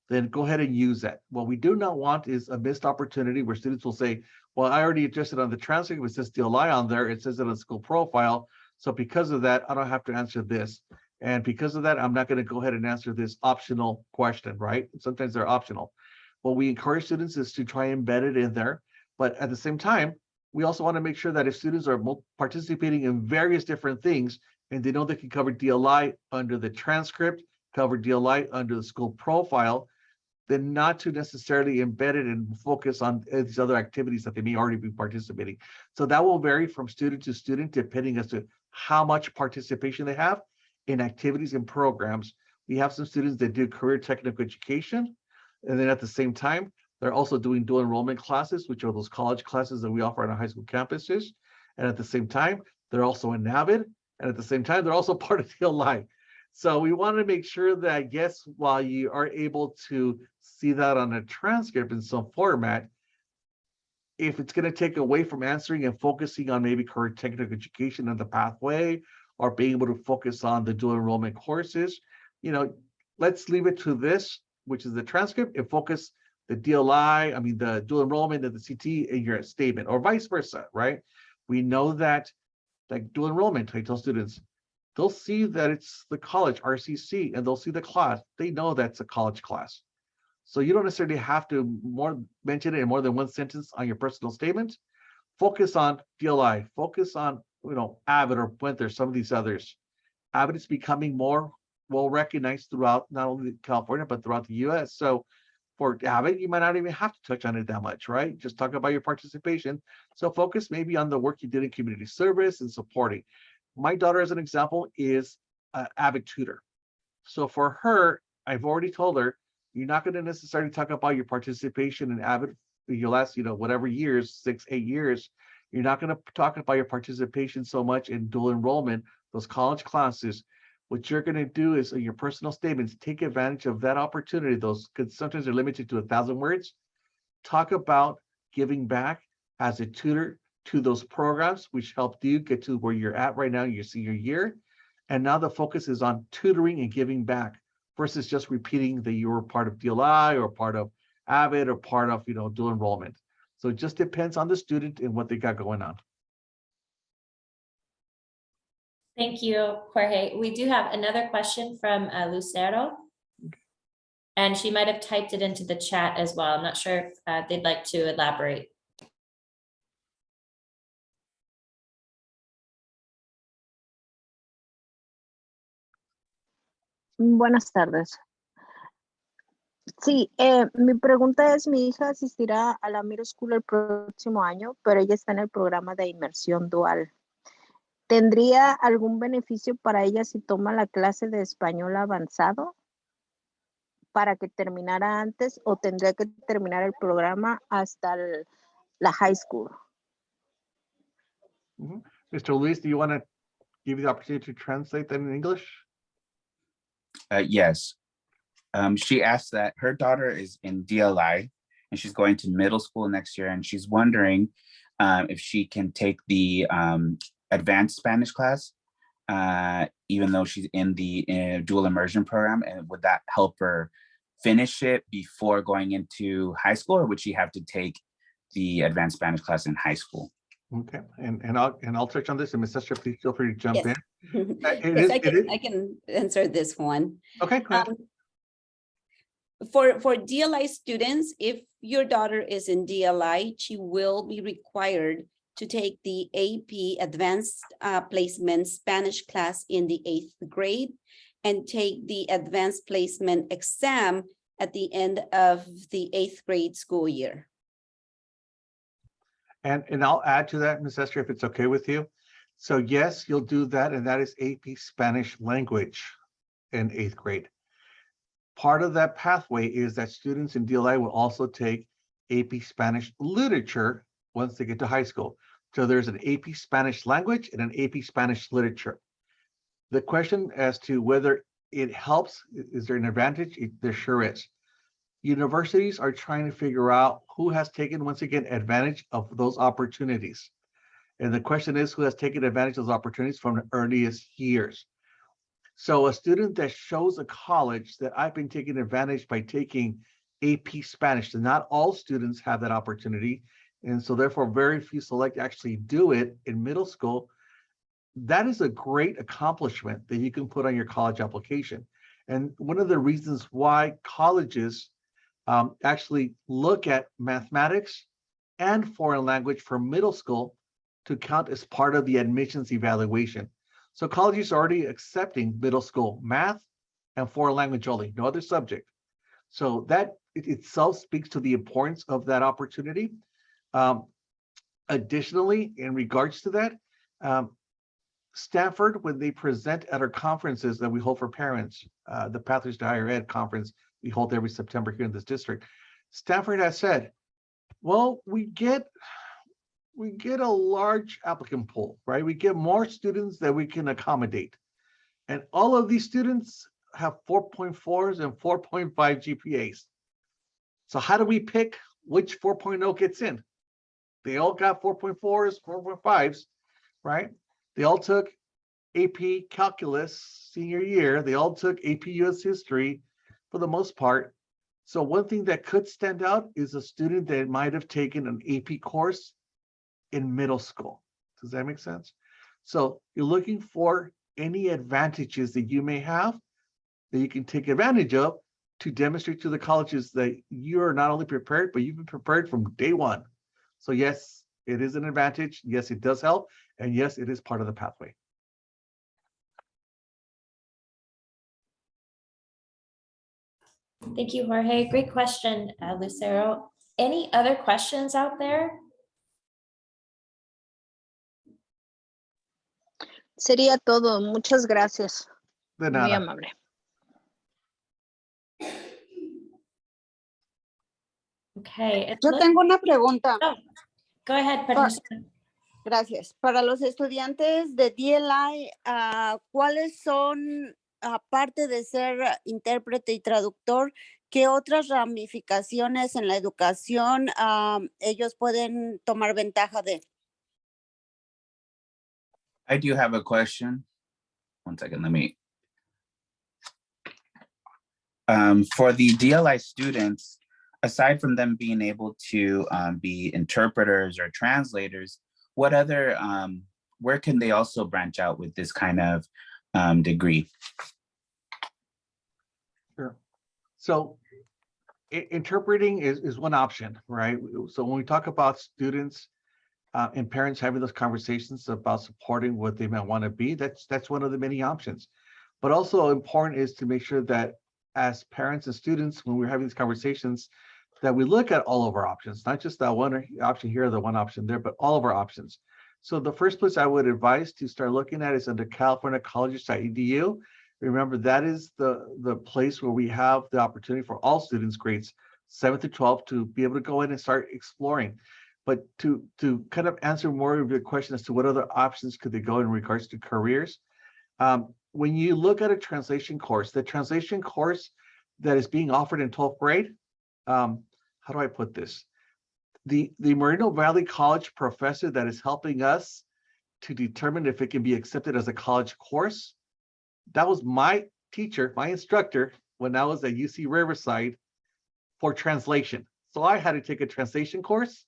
Speaker 5: then go ahead and use that. What we do not want is a missed opportunity where students will say, well, I already adjusted on the transcript, it says DLI on there, it says it on the school profile. So because of that, I don't have to answer this. And because of that, I'm not going to go ahead and answer this optional question, right? Sometimes they're optional. What we encourage students is to try and embed it in there. But at the same time, we also want to make sure that if students are participating in various different things, and they know they can cover DLI under the transcript, cover DLI under the school profile, then not to necessarily embed it and focus on these other activities that they may already be participating. So that will vary from student to student, depending as to how much participation they have in activities and programs. We have some students that do career technical education, and then at the same time, they're also doing dual enrollment classes, which are those college classes that we offer on our high school campuses. And at the same time, they're also in NAVID, and at the same time, they're also part of DLI. So we want to make sure that, yes, while you are able to see that on a transcript in some format, if it's going to take away from answering and focusing on maybe career technical education and the pathway, or being able to focus on the dual enrollment courses, let's leave it to this, which is the transcript, and focus the DLI, the dual enrollment and the CT in your statement, or vice versa, right? We know that, like dual enrollment, I tell students, they'll see that it's the college, RCC, and they'll see the class. They know that's a college class. So you don't necessarily have to mention it in more than one sentence on your personal statement. focus on DLI, focus on, Avid or Winter, some of these others. Avid is becoming more well recognized throughout not only California, but throughout the US. So for Avid, you might not even have to touch on it that much, right? Just talk about your participation. So focus maybe on the work you did in community service and supporting. My daughter, as an example, is an Avid tutor. So for her, I've already told her, you're not going to necessarily talk about your participation in Avid your last, whatever years, 6, 8 years. You're not going to talk about your participation so much in dual enrollment, those college classes. What you're going to do is in your personal statements, take advantage of that opportunity. Those, because sometimes they're limited to 1,000 words. Talk about giving back as a tutor to those programs, which helped you get to where you're at right now, your senior year. And now the focus is on tutoring and giving back versus just repeating that you were part of DLI or part of Avid or part of, dual enrollment. So it just depends on the student and what they got going on.
Speaker 1: Thank you, Jorge. We do have another question from Lucero. And she might have typed it into the chat as well. I'm not sure if they'd like to elaborate.
Speaker 7: Buenas tardes. Sí, mi pregunta es, mi hija asistirá a la middle school el próximo año, pero ella está en el programa de inmersión dual. ¿Tendría algún beneficio para ella si toma la clase de español avanzado para que terminara antes o tendría que terminar el programa hasta la high school?
Speaker 5: Mr. Luis, do you want to give you the opportunity to translate that in English?
Speaker 6: Yes. She asked that her daughter is in DLI and she's going to middle school next year, and she's wondering if she can take the advanced Spanish class, even though she's in the dual immersion program, and would that help her finish it before going into high school, or would she have to take the advanced Spanish class in high school?
Speaker 5: Okay, and I'll touch on this, and Ms. Esther, please feel free to jump
Speaker 4: Yes.
Speaker 5: in.
Speaker 4: Yes, I can answer this one.
Speaker 5: Okay, go ahead.
Speaker 4: For DLI students, if your daughter is in DLI, she will be required to take the AP Advanced Placement Spanish class in the 8th grade and take the Advanced Placement exam at the end of the 8th grade school year.
Speaker 5: And I'll add to that, Ms. Esther, if it's okay with you. So yes, you'll do that, and that is AP Spanish language in 8th grade. Part of that pathway is that students in DLI will also take AP Spanish literature once they get to high school. So there's an AP Spanish language and an AP Spanish literature. The question as to whether it helps, is there an advantage? There sure is. Universities are trying to figure out who has taken, once again, advantage of those opportunities. And the question is, who has taken advantage of those opportunities from the earliest years? So a student that shows a college that I've been taking advantage by taking AP Spanish, and not all students have that opportunity. And so therefore very few select actually do it in middle school. That is a great accomplishment that you can put on your college application. And one of the reasons why colleges actually look at mathematics and foreign language for middle school to count as part of the admissions evaluation. So colleges are already accepting middle school math and foreign language only, no other subject. So that itself speaks to the importance of that opportunity. Additionally, in regards to that, Stanford, when they present at our conferences that we hold for parents, the Pathways to Higher Ed conference we hold every September here in this district, Stanford has said, well, we get a large applicant pool, right? We get more students that we can accommodate. And all of these students have 4.4s and 4.5 GPAs. So how do we pick which 4.0 gets in? They all got 4.4s, 4.5s, right? They all took AP Calculus senior year. They all took AP US History for the most part. So one thing that could stand out is a student that might have taken an AP course in middle school. Does that make sense? So you're looking for any advantages that you may have that you can take advantage of to demonstrate to the colleges that you're not only prepared, but you've been prepared from day one. So yes, it is an advantage. Yes, it does help. And yes, it is part of the pathway.
Speaker 1: Thank you, Jorge. Great question, Lucero. Any other questions out there?
Speaker 7: Sería todo. Muchas gracias.
Speaker 5: De
Speaker 7: Muy
Speaker 5: nada.
Speaker 7: amable.
Speaker 1: Okay. it
Speaker 4: Yo
Speaker 1: looks-
Speaker 4: tengo una pregunta.
Speaker 1: Oh, go ahead, Patricia.
Speaker 4: Gracias. Para los estudiantes de DLI, ¿cuáles son, aparte de ser intérprete y traductor, qué otras ramificaciones en la educación ellos pueden tomar ventaja de?
Speaker 6: I do have a question. One second, let me. For the DLI students, aside from them being able to be interpreters or translators, what other, where can they also branch out with this kind of degree?
Speaker 5: Sure. So interpreting is one option, right? So when we talk about students and parents having those conversations about supporting what they might want to be, that's one of the many options. But also important is to make sure that as parents and students, when we're having these conversations, that we look at all of our options, not just that one option here, the one option there, but all of our options. So the first place I would advise to start looking at is under californiacolleges.edu. Remember, that is the place where we have the opportunity for all students, grades 7 to 12, to be able to go in and start exploring. But to kind of answer more of your question as to what other options could they go in regards to careers, when you look at a translation course, the translation course that is being offered in 12th grade, how do I put this? The Moreno Valley College professor that is helping us to determine if it can be accepted as a college course, that was my teacher, my instructor, when I was at UC Riverside for translation. So I had to take a translation course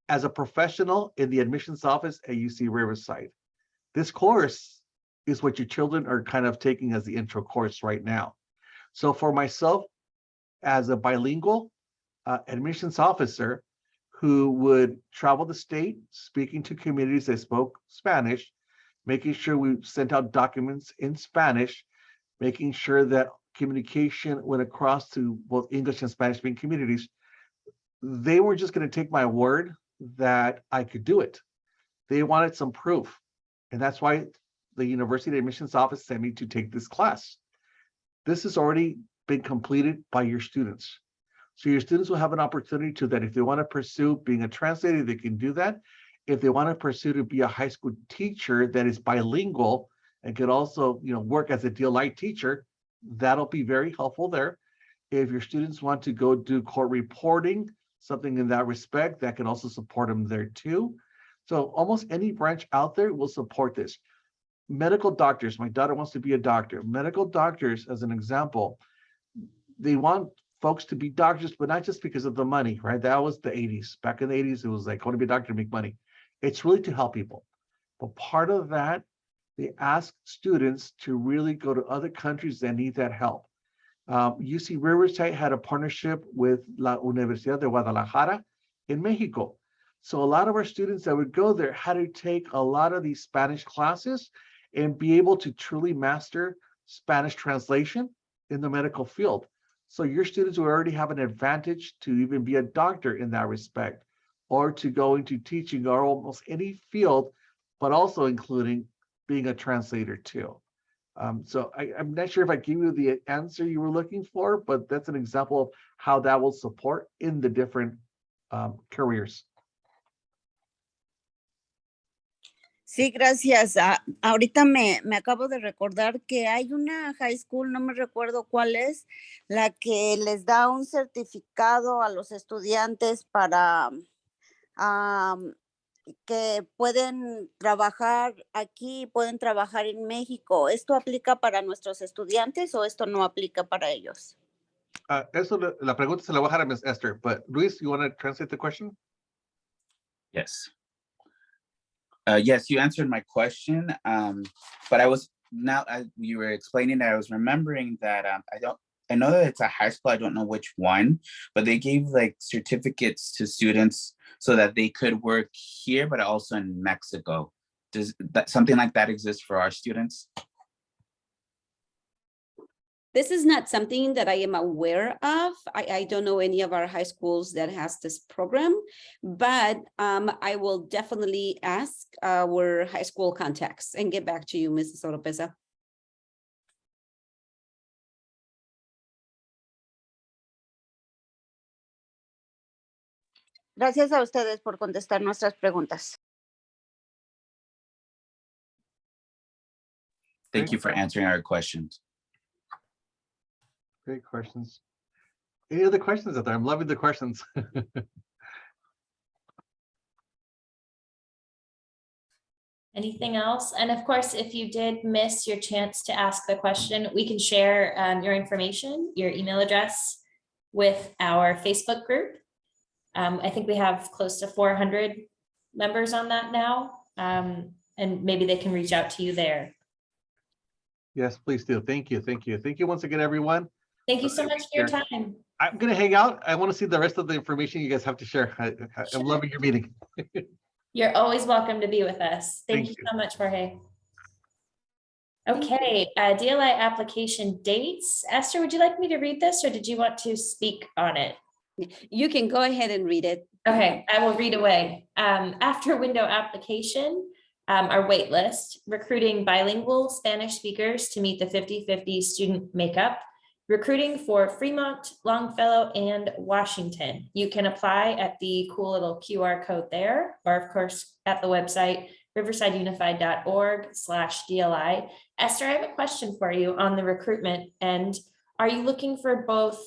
Speaker 5: as a professional in the admissions office at UC Riverside. This course is what your children are kind of taking as the intro course right now. So for myself, as a bilingual admissions officer who would travel the state, speaking to communities that spoke Spanish, making sure we sent out documents in Spanish, making sure that communication went across to both English and Spanish speaking communities, they were just going to take my word that I could do it. They wanted some proof. And that's why the University Admissions Office sent me to take this class. This has already been completed by your students. So your students will have an opportunity to that. If they want to pursue being a translator, they can do that. If they want to pursue to be a high school teacher that is bilingual and could also, work as a DLI teacher, that'll be very helpful there. If your students want to go do court reporting, something in that respect, that can also support them there too. So almost any branch out there will support this. Medical doctors, my daughter wants to be a doctor. Medical doctors, as an example, they want folks to be doctors, but not just because of the money, right? That was the 80s. Back in the 80s, it was like, I want to be a doctor to make money. It's really to help people. But part of that, they ask students to really go to other countries that need that help. UC Riverside had a partnership with La Universidad de Guadalajara in Mexico. So a lot of our students that would go there had to take a lot of these Spanish classes and be able to truly master Spanish translation in the medical field. So your students will already have an advantage to even be a doctor in that respect, or to go into teaching or almost any field, but also including being a translator too. So I'm not sure if I gave you the answer you were looking for, but that's an example of how that will support in the different careers.
Speaker 4: Sí, gracias. Ahorita me acabo de recordar que hay una high school, no me recuerdo cuál es, la que les da un certificado a los estudiantes para que pueden trabajar aquí, pueden trabajar en México. ¿Esto aplica para nuestros estudiantes o esto no aplica para ellos?
Speaker 5: Eso la pregunta se la voy a dejar a Ms. Esther, but Luis, you want to translate the question?
Speaker 6: Yes. Yes, you answered my question, but I was now, as you were explaining that, I was remembering that I know that it's a high school, I don't know which one, but they gave like certificates to students so that they could work here, but also in Mexico. Does that something like that exist for our students?
Speaker 4: This is not something that I am aware of. I don't know any of our high schools that has this program, but I will definitely ask our high school contacts and get back to you, Mrs. Oropesa.
Speaker 8: Gracias a ustedes por contestar nuestras preguntas.
Speaker 6: Thank you for answering our questions.
Speaker 5: Great questions. Any other questions out there? I'm loving the questions.
Speaker 1: Anything else? And of course, if you did miss your chance to ask the question, we can share your information, your email address with our Facebook group. I think we have close to 400 members on that now, and maybe they can reach out to you there.
Speaker 5: Yes, please do. Thank you. Thank you. Thank you once again, everyone.
Speaker 1: Thank you so much for your time.
Speaker 5: I'm going to hang out. I want to see the rest of the information you guys have to share. I'm loving your meeting.
Speaker 1: You're always welcome to be with us. Thank
Speaker 5: Thank
Speaker 1: you so much, Jorge. Okay, DLI application dates. Esther, would you like me to read this or did you want to speak on it?
Speaker 4: You can go ahead and read it.
Speaker 1: Okay, I will read away. After window application, our wait list, recruiting bilingual Spanish speakers to meet the 50-50 student makeup, recruiting for Fremont, Longfellow, and Washington. You can apply at the cool little QR code there, or of course at the website riversideunified.org/DLI. Esther, I have a question for you on the recruitment end. Are you looking for both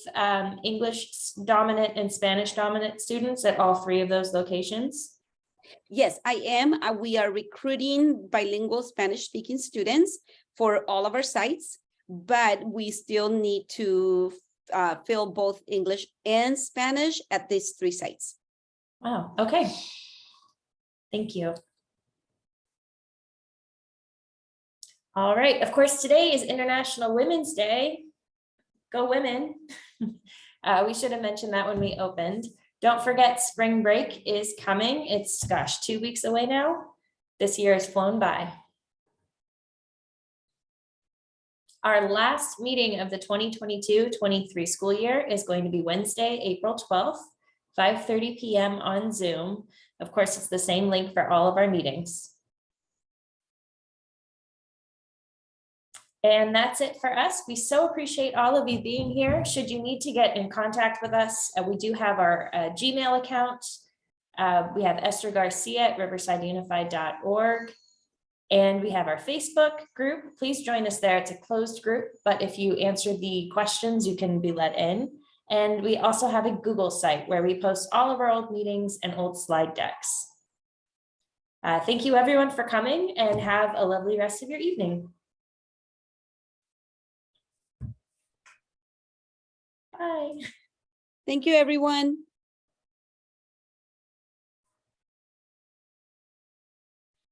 Speaker 1: English dominant and Spanish dominant students at all three of those locations?
Speaker 4: Yes, I am. We are recruiting bilingual Spanish speaking students for all of our sites, but we still need to fill both English and Spanish at these 3 sites.
Speaker 1: Wow, okay. Thank you. All right, of course, today is International Women's Day. Go women. We should have mentioned that when we opened. Don't forget, spring break is coming. It's, gosh, 2 weeks away now. This year has flown by. Our last meeting of the 2022-23 school year is going to be Wednesday, April 12th, 5:30 p.m. on Zoom. Of course, it's the same link for all of our meetings. And that's it for us. We so appreciate all of you being here. Should you need to get in contact with us, we do have our Gmail account. We have Esther Garcia at riversideunified.org. And we have our Facebook group. Please join us there. It's a closed group, but if you answer the questions, you can be let in. And we also have a Google site where we post all of our old meetings and old slide decks. Thank you everyone for coming and have a lovely rest of your evening. Bye.
Speaker 4: Thank you, everyone.